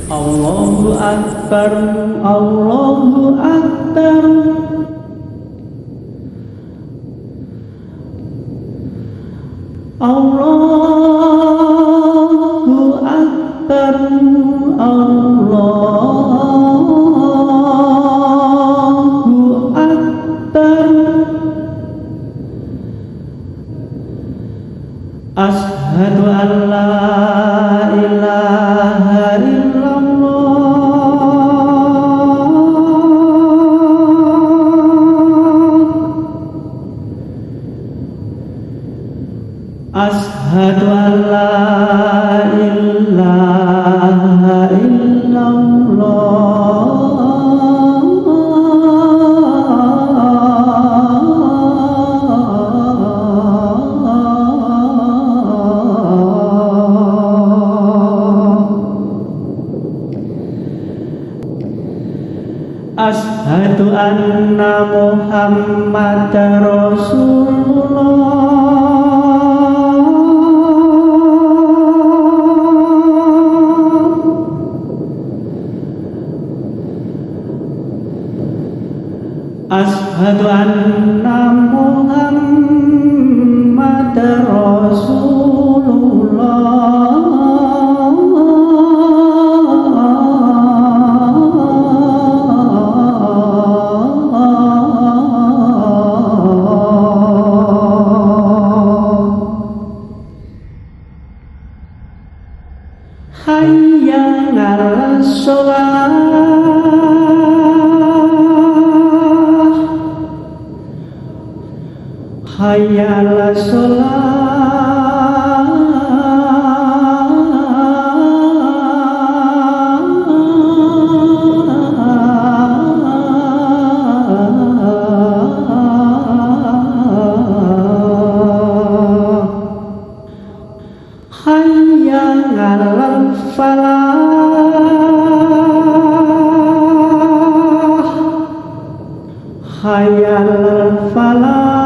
Allahu Akbar, Allahu Akbar. Allahu Akbar, Allahu Akbar. Asyhadu an la ilaha illallah. Asyhadu an la ilaha illallah. Asyhadu anna Muhammadar Rasulullah. Asyhadu anna Muhammadar Rasulullah. Hayya 'alas shalah, hayya 'alas shalah. Hayya 'alal falah, hayya 'alal falah.